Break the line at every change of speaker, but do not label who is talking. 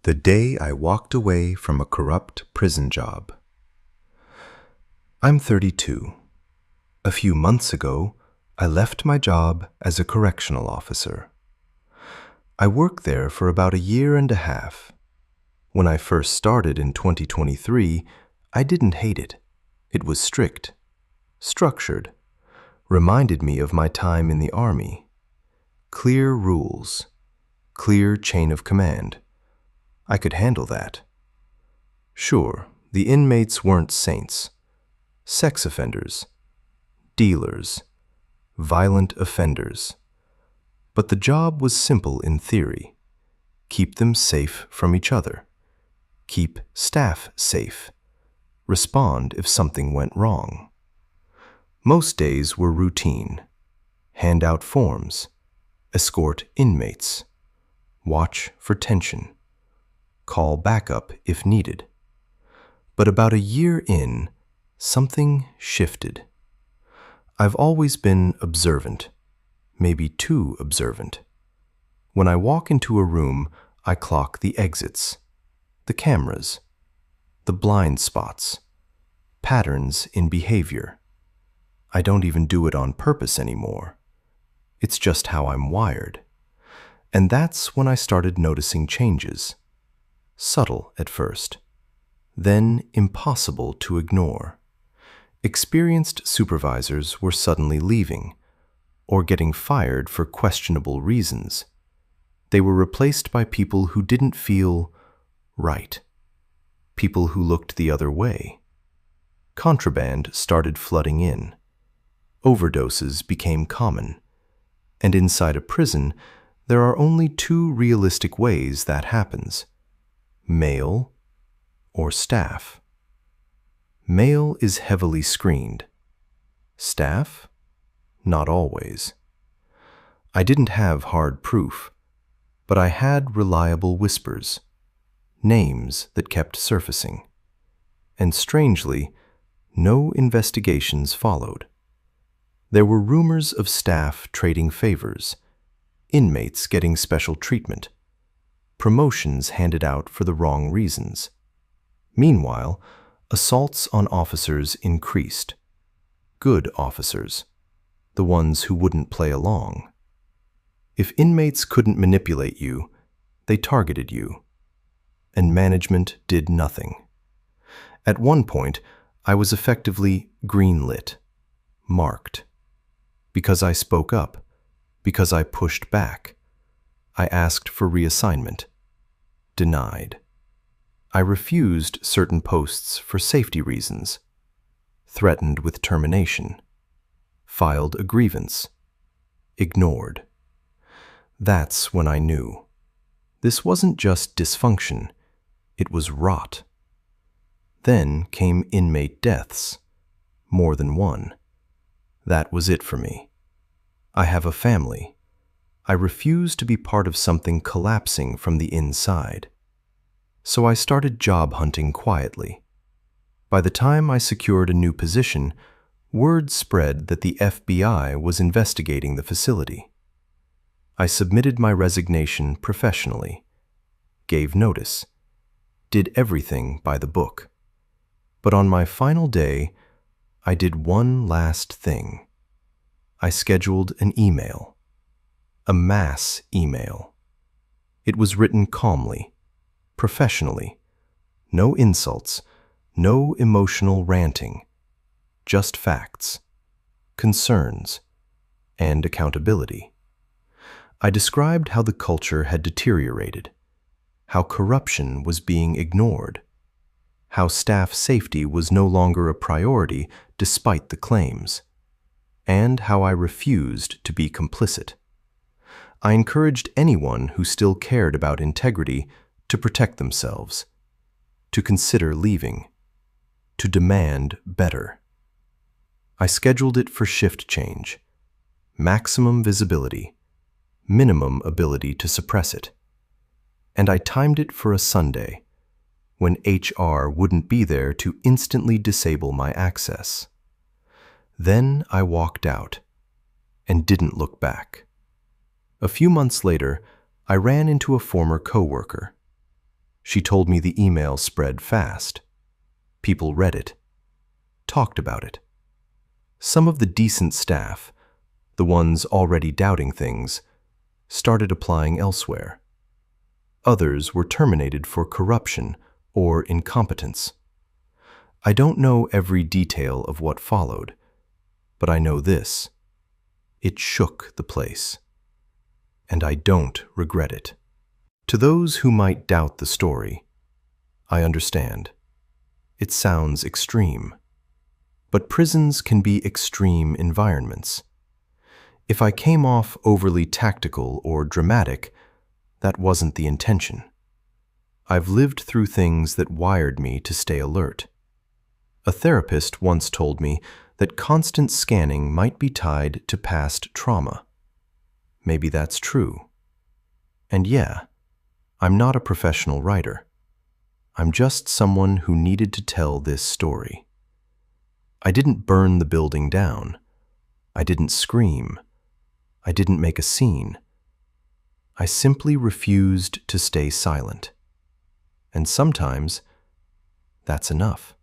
The day I walked away from a corrupt prison job. I'm 32. A few months ago, I left my job as a correctional officer. I worked there for about a year and a half. When I first started in 2023, I didn't hate it. It was strict, structured, reminded me of my time in the Army. Clear rules, clear chain of command. I could handle that. Sure, the inmates weren't saints. Sex offenders, dealers, violent offenders. But the job was simple in theory. Keep them safe from each other. Keep staff safe. Respond if something went wrong. Most days were routine. Hand out forms. Escort inmates. Watch for tension. Call backup if needed. But about a year in, something shifted. I've always been observant, maybe too observant. When I walk into a room, I clock the exits, the cameras, the blind spots, patterns in behavior. I don't even do it on purpose anymore. It's just how I'm wired. And that's when I started noticing changes. Subtle at first, then impossible to ignore. Experienced supervisors were suddenly leaving, or getting fired for questionable reasons. They were replaced by people who didn't feel right, people who looked the other way. Contraband started flooding in. Overdoses became common. And inside a prison, there are only two realistic ways that happens: male or staff. Male is heavily screened. Staff? Not always. I didn't have hard proof, but I had reliable whispers, names that kept surfacing. And strangely, no investigations followed. There were rumors of staff trading favors, inmates getting special treatment, promotions handed out for the wrong reasons. Meanwhile, assaults on officers increased. Good officers, the ones who wouldn't play along. If inmates couldn't manipulate you, they targeted you. And management did nothing. At one point, I was effectively greenlit, marked. Because I spoke up, because I pushed back. I asked for reassignment. Denied. I refused certain posts for safety reasons. Threatened with termination. Filed a grievance. Ignored. That's when I knew. This wasn't just dysfunction, it was rot. Then came inmate deaths. More than one. That was it for me. I have a family. I refuse to be part of something collapsing from the inside. So I started job hunting quietly. By the time I secured a new position, word spread that the FBI was investigating the facility. I submitted my resignation professionally, gave notice, did everything by the book. But on my final day, I did one last thing. I scheduled an email. A mass email. It was written calmly, professionally. No insults, no emotional ranting. Just facts, concerns, and accountability. I described how the culture had deteriorated, how corruption was being ignored, how staff safety was no longer a priority despite the claims, and how I refused to be complicit. I encouraged anyone who still cared about integrity to protect themselves, to consider leaving, to demand better. I scheduled it for shift change, maximum visibility, minimum ability to suppress it. And I timed it for a Sunday, when HR wouldn't be there to instantly disable my access. Then I walked out and didn't look back. A few months later, I ran into a former coworker. She told me the email spread fast. People read it, talked about it. Some of the decent staff, the ones already doubting things, started applying elsewhere. Others were terminated for corruption or incompetence. I don't know every detail of what followed, but I know this: it shook the place. And I don't regret it. To those who might doubt the story, I understand. It sounds extreme. But prisons can be extreme environments. If I came off overly tactical or dramatic, that wasn't the intention. I've lived through things that wired me to stay alert. A therapist once told me that constant scanning might be tied to past trauma. Maybe that's true. And yeah, I'm not a professional writer. I'm just someone who needed to tell this story. I didn't burn the building down. I didn't scream. I didn't make a scene. I simply refused to stay silent. And sometimes, that's enough.